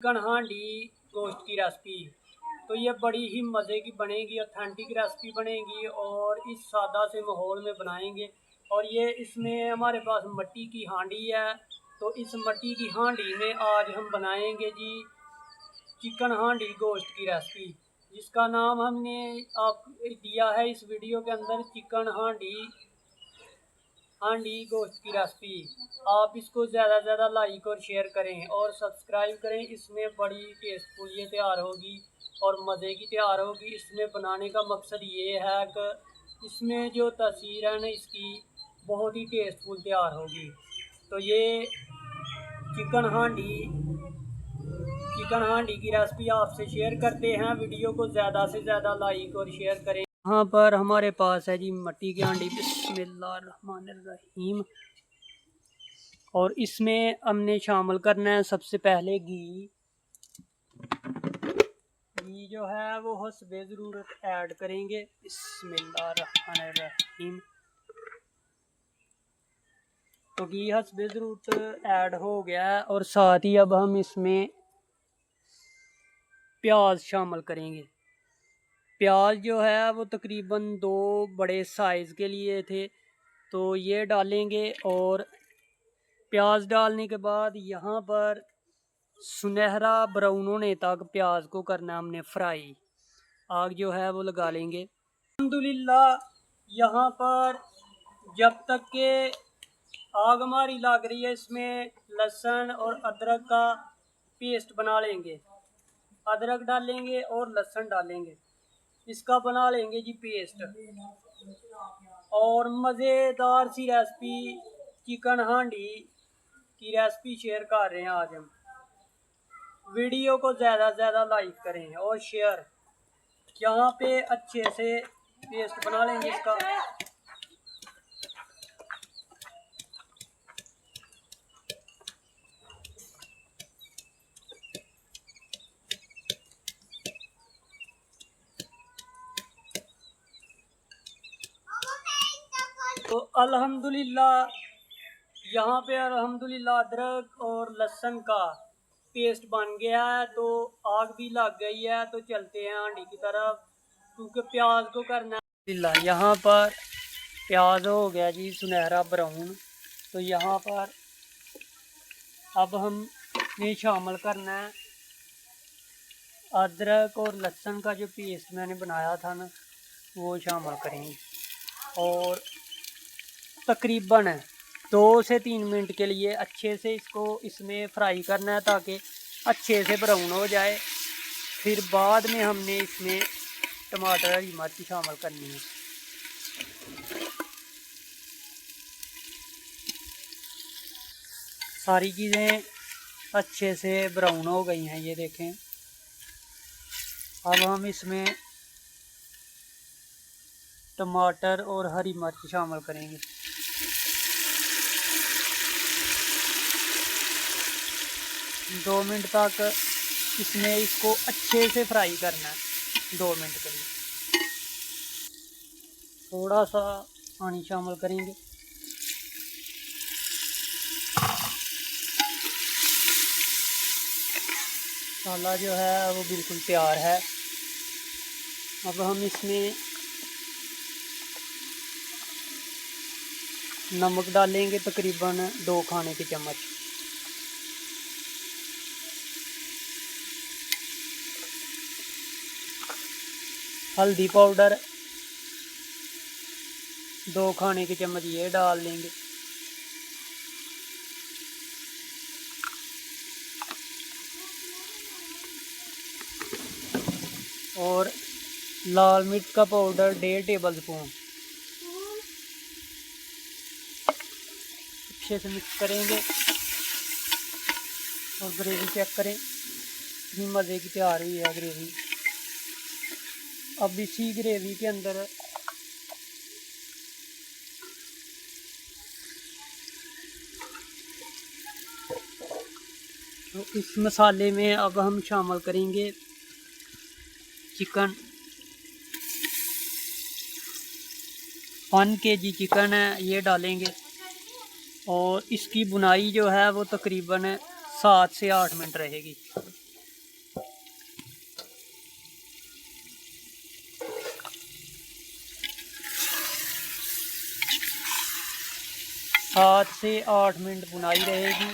Chicken हांडी गोश्त की रेसिपी। तो ये बड़ी ही मज़े की बनेगी, ऑथेंटिक रेसिपी बनेगी और इस सादा से माहौल में बनाएंगे। और ये इसमें हमारे पास मिट्टी की हांडी है। तो इस मिट्टी की हांडी में आज हम बनाएंगे जी चिकन हांडी गोश्त की रेसिपी, जिसका नाम हमने आप दिया है इस वीडियो के अंदर, चिकन हांडी गोश्त की रेसिपी। आप इसको ज़्यादा से ज़्यादा लाइक और शेयर करें और सब्सक्राइब करें। इसमें बड़ी टेस्टफुल ये तैयार होगी और मज़े की तैयार होगी। इसमें बनाने का मकसद ये है कि इसमें जो तसीर है ना इसकी बहुत ही टेस्टफुल तैयार होगी। तो ये चिकन हांडी की रेसिपी आपसे शेयर करते हैं। वीडियो को ज़्यादा से ज़्यादा लाइक और शेयर करें। यहाँ पर हमारे पास है जी मिट्टी की हांडी। बिस्मिल्लाहिर्रहमानिर्रहीम। और इसमें हमने शामिल करना है सबसे पहले घी जो है वो हस्बे ज़रूरत ऐड करेंगे। बिस्मिल्लाहिर्रहमानिर्रहीम। तो घी हस्बे ज़रूरत ऐड हो गया है और साथ ही अब हम इसमें प्याज शामिल करेंगे। प्याज जो है वो तकरीबन 2 बड़े साइज़ के लिए थे, तो ये डालेंगे। और प्याज डालने के बाद यहाँ पर सुनहरा ब्राउन होने तक प्याज को करना हमने फ्राई। आग जो है वो लगा लेंगे। अल्हम्दुलिल्लाह यहाँ पर जब तक के आग हमारी लग रही है, इसमें लहसुन और अदरक का पेस्ट बना लेंगे। अदरक डालेंगे और लहसुन डालेंगे, इसका बना लेंगे जी पेस्ट। और मज़ेदार सी रेसिपी चिकन हांडी की रेसिपी शेयर कर रहे हैं आज हम। वीडियो को ज़्यादा से ज़्यादा लाइक करें और शेयर। यहाँ पे अच्छे से पेस्ट बना लेंगे इसका। तो अल्हम्दुलिल्लाह यहाँ पे अदरक और लहसुन का पेस्ट बन गया है। तो आग भी लग गई है, तो चलते हैं हांडी की तरफ, क्योंकि प्याज को करना है। यहाँ पर प्याज हो गया जी सुनहरा ब्राउन। तो यहाँ पर अब हमने शामिल करना है अदरक और लहसुन का जो पेस्ट मैंने बनाया था ना, वो शामिल करेंगे। और तकरीबन 2 से 3 मिनट के लिए अच्छे से इसको इसमें फ्राई करना है, ताकि अच्छे से ब्राउन हो जाए। फिर बाद में हमने इसमें टमाटर हरी मिर्च शामिल करनी है। सारी चीज़ें अच्छे से ब्राउन हो गई हैं, ये देखें। अब हम इसमें टमाटर और हरी मिर्च शामिल करेंगे। दो मिनट तक इसमें इसको अच्छे से फ्राई करना है, 2 मिनट के लिए। थोड़ा सा पानी शामिल करेंगे। मसाला जो है वो बिल्कुल तैयार है। अब हम इसमें नमक डालेंगे, तकरीबन 2 खाने के चम्मच। हल्दी पाउडर 2 खाने के चम्मच ये डाल देंगे। और लाल मिर्च का पाउडर 1.5 टेबल स्पून। अच्छे से मिक्स करेंगे और ग्रेवी चेक करें, इतनी मज़े की तैयार हुई है ग्रेवी। अब इसी ग्रेवी के अंदर तो इस मसाले में अब हम शामिल करेंगे चिकन। 1 kg चिकन है, ये डालेंगे। और इसकी बुनाई जो है वो तकरीबन 7 से 8 मिनट रहेगी। 7 से 8 मिनट बुनाई रहेगी।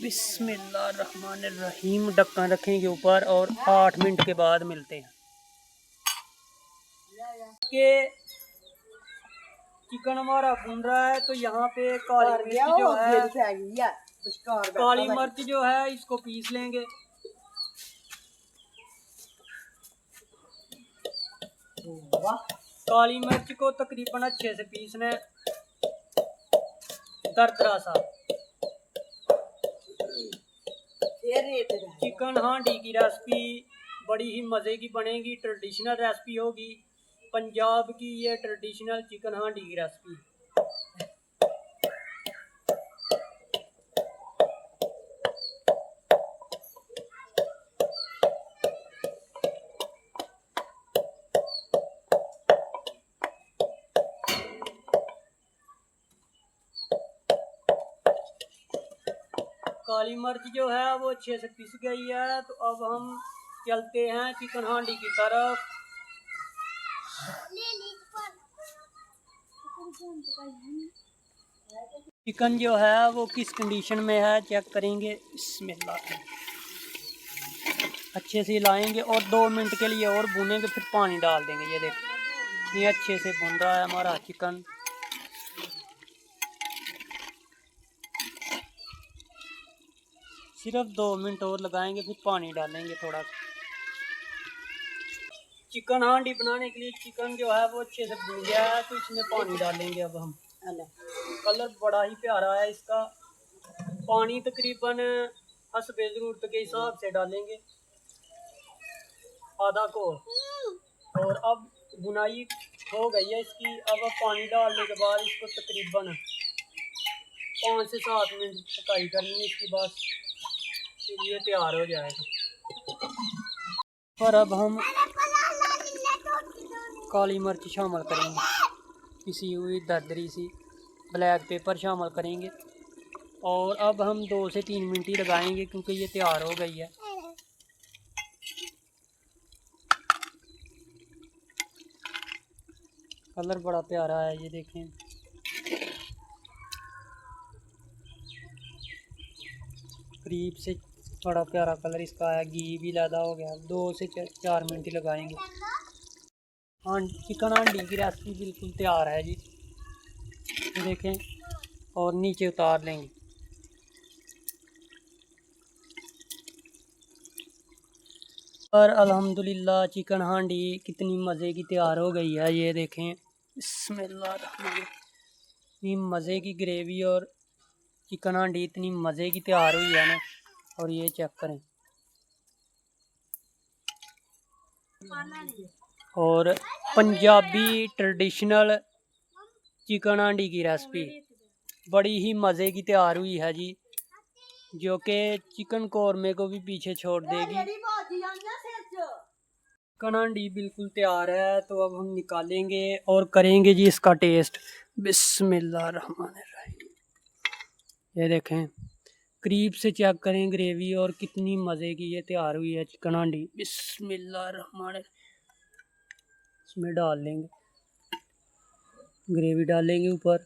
बिस्मिल्लाहिर्रहमानिर्रहीम। ढक्कन रखेंगे ऊपर और 8 मिनट के बाद मिलते हैं। के चिकन हमारा भुन रहा है तो यहाँ पे काली मिर्च जो है इसको पीस लेंगे। काली मिर्च को तकरीबन अच्छे से पीसना है, दरदरा सा। चिकन हांडी की रेसिपी बड़ी ही मज़े की बनेगी, ट्रेडिशनल रेसिपी होगी पंजाब की। ये ट्रेडिशनल चिकन हांडी की रेसिपी। काली मिर्च जो है वो अच्छे से पिस गई है, तो अब हम चलते हैं चिकन हांडी की तरफ। चिकन जो है वो किस कंडीशन में है चेक करेंगे। बिस्मिल्लाह। अच्छे से हिलाएंगे और 2 मिनट के लिए और भूनेंगे, फिर पानी डाल देंगे। ये देखिए ये अच्छे से भुन रहा है हमारा चिकन। सिर्फ 2 मिनट और लगाएंगे, फिर पानी डालेंगे थोड़ा। चिकन हांडी बनाने के लिए चिकन जो है वो अच्छे से भुन गया है, तो इसमें पानी डालेंगे अब हम। कलर बड़ा ही प्यारा है इसका। पानी तकरीबन हस्बे ज़रूरत के हिसाब से डालेंगे, आधा को। और अब बुनाई हो गई है इसकी। अब पानी डालने के बाद इसको तकरीबन 5 से 7 मिनट पकाई करनी है इसकी, बस ये तैयार हो जाएगा। और अब हम काली मिर्च शामिल करेंगे, पिसी हुई दरदरी सी ब्लैक पेपर शामिल करेंगे। और अब हम 2 से 3 मिनट ही लगाएंगे क्योंकि ये तैयार हो गई है। कलर बड़ा प्यारा है, ये देखें। करीब से बड़ा प्यारा कलर इसका है, घी भी ज़्यादा हो गया। 2 से 4 मिनट ही लगाएंगे। हाँ, चिकन हांडी की रेसिपी बिल्कुल तैयार है जी, देखें। और नीचे उतार लेंगे। और अल्हम्दुलिल्लाह चिकन हांडी कितनी मज़े की तैयार हो गई है, ये देखें। इतनी मज़े की ग्रेवी और चिकन हांडी इतनी मज़े की तैयार हुई है ना। और ये चेक करें। और पंजाबी ट्रेडिशनल चिकन हांडी की रेसिपी बड़ी ही मज़े की तैयार हुई है जी, जो कि चिकन कौरमे को भी पीछे छोड़ देगी। चिकन हांडी बिल्कुल तैयार है, तो अब हम निकालेंगे और करेंगे जी इसका टेस्ट। बिस्मिल्लाहिर्रहमानिर्रहीम। ये देखें, करीब से चेक करें ग्रेवी और कितनी मज़े की ये तैयार हुई है चिकन हांडी। बिस्मिल्लाहिर्रहमानिर्रहीम। इसमें डाल लेंगे, ग्रेवी डालेंगे ऊपर।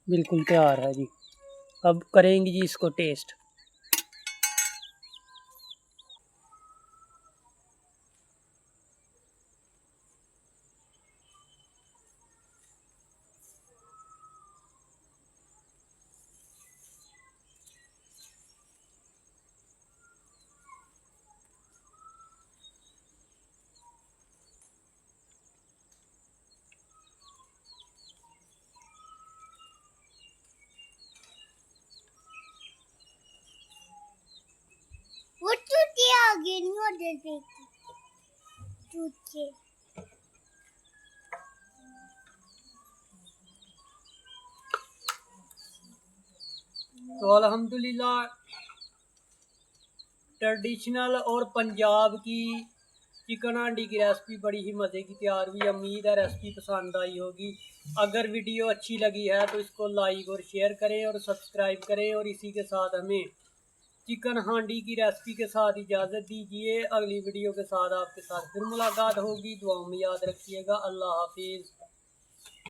बिल्कुल तैयार है जी। अब करेंगे जी इसको टेस्ट। वो चूतिया आगे नहीं हो देते चूतिए। तो अल्हम्दुलिल्लाह ट्रेडिशनल और पंजाब की चिकन हांडी की रेसिपी बड़ी ही मज़े की तैयार हुई। उम्मीद है रेसिपी पसंद आई होगी। अगर वीडियो अच्छी लगी है तो इसको लाइक और शेयर करें और सब्सक्राइब करें, और इसी के साथ हमें चिकन हांडी की रेसिपी के साथ इजाज़त दीजिए। अगली वीडियो के साथ आपके साथ फिर मुलाकात होगी। दुआओं में याद रखिएगा। अल्लाह हाफिज़।